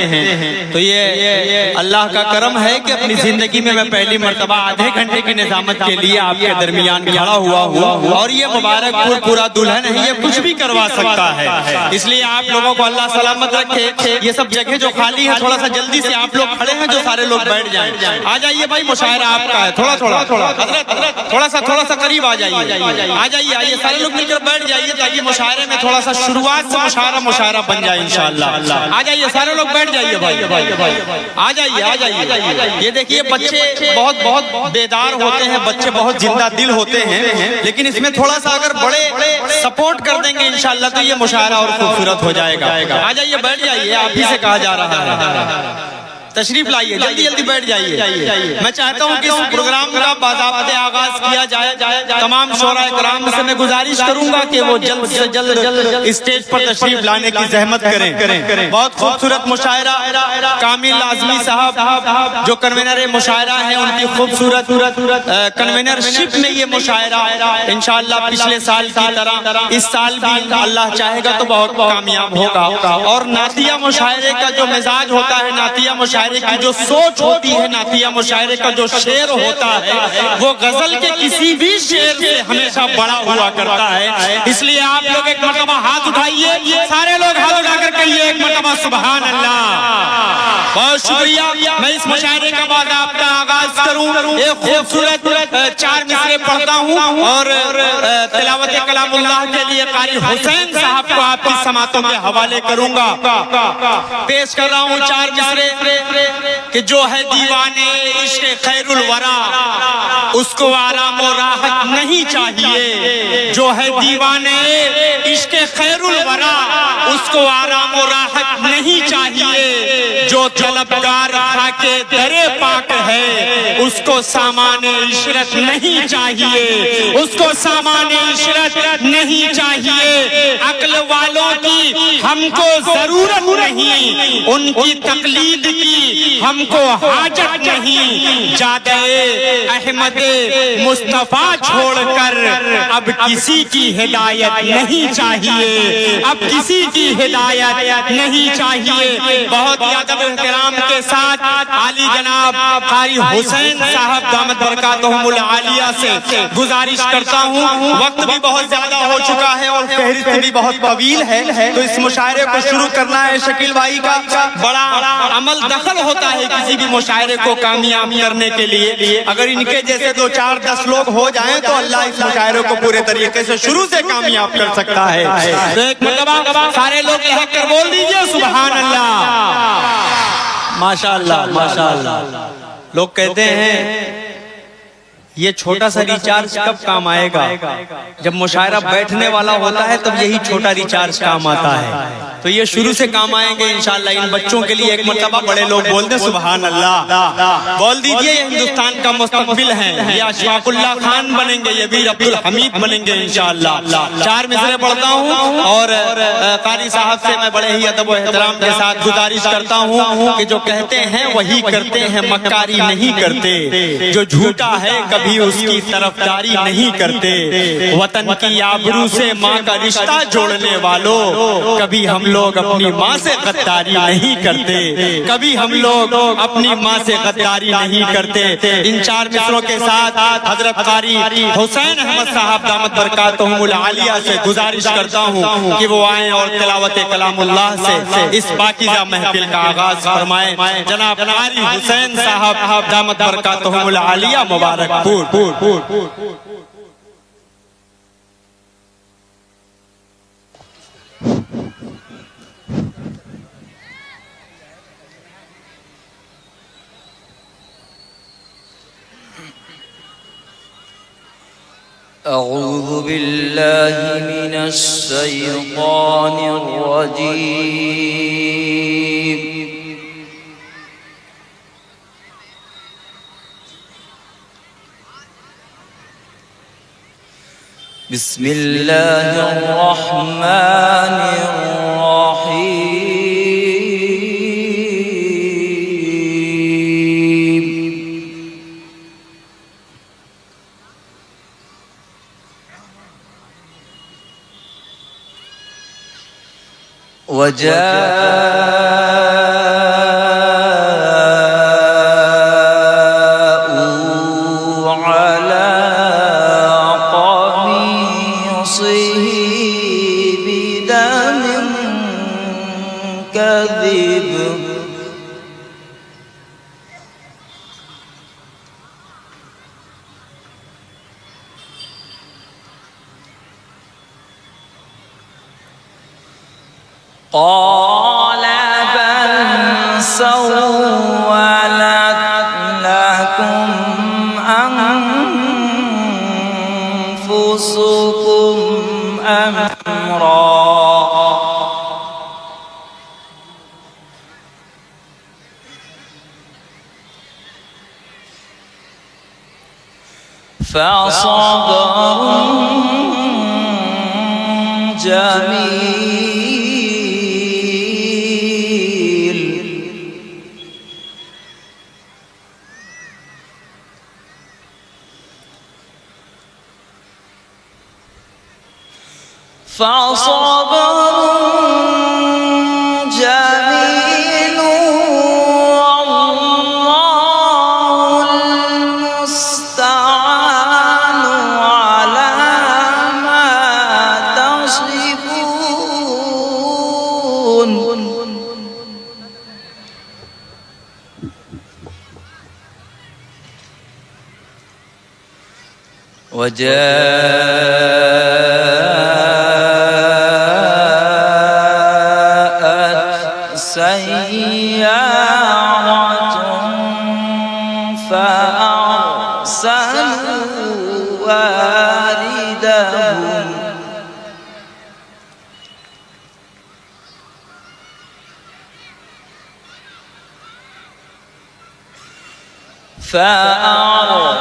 ہیں تو یہ اللہ کا کرم ہے کہ اپنی زندگی میں پہلی مرتبہ آدھے گھنٹے کی نظامت کے لیے آپ کے درمیان کھڑا ہوا ہوں، اور یہ مبارک پورا دلہن ہے، یہ کچھ بھی کروا سکتا ہے، اس لیے آپ لوگوں کو اللہ سلامت رکھے۔ یہ سب جگہ جو خالی ہے تھوڑا سا جلدی سے آپ لوگ کھڑے ہیں جو سارے لوگ بیٹھ جائیں، آ جائیے بھائی، مشاعرہ آپ کا ہے، تھوڑا سا قریب آ جائیے، آئیے سارے لوگ مل کر بیٹھ جائیے تاکہ مشاعرے میں تھوڑا سا شروعات سے مشاعرہ بن جائے انشاءاللہ۔ آ جائیے سارے لوگ بیٹھ جائیے بھائی، آ جائیے۔ یہ دیکھیے بچے بہت بیدار ہوتے ہیں، بچے بہت زندہ دل ہوتے ہیں، لیکن اس میں تھوڑا سا اگر بڑے سپورٹ کر دیں گے انشاءاللہ تو یہ مشاعرہ اور خوبصورت ہو جائے گا۔ آ جائیے بیٹھ جائیے، آپ ہی سے کہا جا رہا ہے، تشریف لائیے، جلدی بیٹھ جائیے۔ میں چاہتا ہوں کہ اس پروگرام کا باضابطے آغاز کیا جائے۔ تمام شعراء کرام سے میں گزارش کروں گا کہ وہ جلد سے جلد اسٹیج پر تشریف لانے کی زحمت کریں۔ بہت خوبصورت مشاعرہ، کامل اعظمی صاحب جو کنوینر مشاعرہ ہیں، ان کی خوبصورت کنوینرشپ میں یہ مشاعرہ انشاءاللہ پچھلے سال کی طرح اس سال بھی اللہ چاہے گا تو بہت کامیاب ہوگا۔ اور نعتیہ مشاعرے کا جو مزاج ہوتا ہے، نعتیہ مشاعرے کی جو سوچ ہوتی ہے، نعتیہ مشاعرے کا جو شعر ہوتا ہے، وہ غزل کے کسی بھی شعر سے ہمیشہ بڑا ہوا کرتا ہے۔ اس لیے آپ لوگ ایک مرتبہ ہاتھ اٹھائیے، سارے لوگ ہاتھ اٹھا کر کہیے ایک مرتبہ سبحان اللہ۔ بہت شکریہ۔ میں اس مشاعرے کا باضابطہ آغاز کروں، ایک خوبصورت 4 مصرے پڑھتا ہوں اور تلاوت کلام اللہ کے لیے قاری حسین صاحب کو آپ کی سماعتوں کے حوالے کروں گا۔ پیش کر رہا ہوں 4 مصرے کہ جو ہے دیوانے عشق خیر الورا، اس کو آرام و راحت نہیں چاہیے۔ جو ہے دیوانے عشق خیر الورا، اس کو آرام و راحت نہیں چاہیے۔ جو طلبگار خاک در پاک ہے، اس کو سامان عشرت نہیں چاہیے، اس کو سامان عشرت نہیں چاہیے۔ عقل والوں کی ہم کو ضرورت نہیں، ان کی تقلید کی ہم کو حاجت نہیں۔ جادہ احمد مصطفیٰ چھوڑ کر اب کسی کی ہدایت نہیں چاہیے، اب کسی کی ہدایت نہیں چاہیے۔ بہت ادب احترام کے ساتھ عالی جناب قاری حسین صاحب دامت برکاتہم العالیہ سے گزارش کرتا ہوں، وقت بھی بہت زیادہ ہو چکا ہے اور فہرست بھی بہت طویل ہے، تو اس مشاعرے کو شروع کرنا ہے۔ شکیل بھائی کا بڑا عمل دخل ہوتا ہے کسی بھی مشاعرے کو کامیاب کرنے کے لیے، اگر ان کے جیسے 2-4-10 لوگ ہو جائیں تو اللہ اس مشاعرے کو پورے طریقے سے شروع سے کامیاب کر سکتا ہے۔ تو ایک مرتبہ سارے لوگ لہک کر بول دیجئے سبحان اللہ۔ ماشاءاللہ ماشاءاللہ۔ لوگ کہتے ہیں یہ چھوٹا سا ریچارج کب کام آئے گا؟ جب مشاعرہ بیٹھنے والا ہوتا ہے تب یہی چھوٹا ریچارج کام آتا ہے، تو یہ شروع سے کام آئیں گے انشاءاللہ۔ ان بچوں کے لیے ایک مرتبہ بڑے لوگ بول دیں سبحان اللہ، بول دیجئے یہ ہندوستان کا مستقبل ہے، یہ اشفاق اللہ خان بنیں گے، یہ ویر عبدالحمید بنیں گے انشاءاللہ۔ 4 مصرے پڑھتا ہوں اور قاری صاحب سے میں بڑے ہی ادب و احترام کے ساتھ گزارش کرتا ہوں کہ جو کہتے ہیں وہی کرتے ہیں، مکاری نہیں کرتے، جو جھوٹا ہے کبھی اس کی طرفداری نہیں کرتے۔ وطن کی آبرو سے ماں کا رشتہ جوڑنے والوں، کبھی ہم لوگ اپنی ماں سے غداری نہیں کرتے، کبھی ہم لوگ اپنی ماں سے غداری نہیں کرتے۔ ان 4 مصروں کے ساتھ حضرت قاری حسین احمد صاحب دامت برکاتہم العالیہ سے گزارش کرتا ہوں کہ وہ آئیں اور تلاوت کلام اللہ سے اس پاکیزہ محفل کا آغاز فرمائیں۔ جناب قاری حسین صاحب دامت برکاتہم العالیہ مبارک پور۔ اعوذ باللہ من الشیطان الرجیم، بسم اللہ الرحمن الرحیم۔ وجاء قال بل سولت لكم أنفسكم أمرا فصبر جميل فصبر جميل والله المستعان على ما تصفون وجاءت سيارة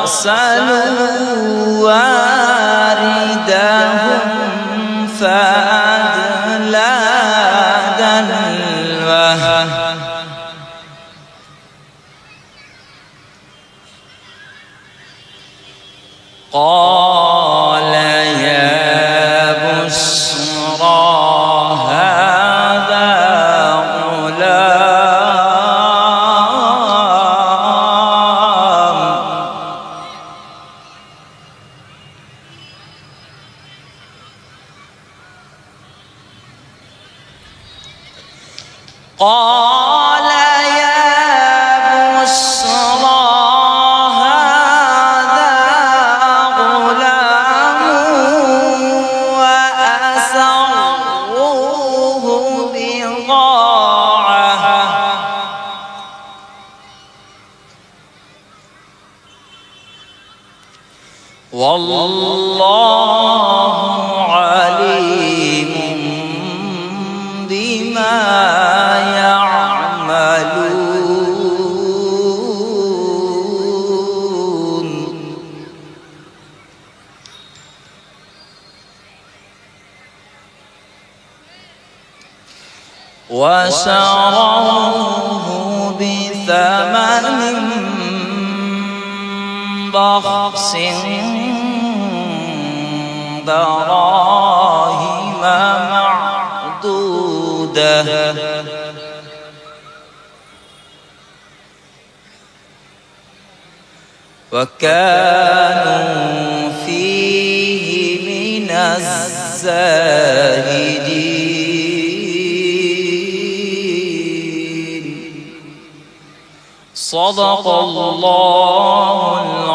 فأرسلوا واردهم فأدلى دلوه قال يا بشرى هذا غلام قال يا بشرى هذا غلام وأسروه بضاعة والله عليم بما يعملون وشروه بثمن بخس دراهم معدودة وكانوا فيه من الزاهدين صدق الله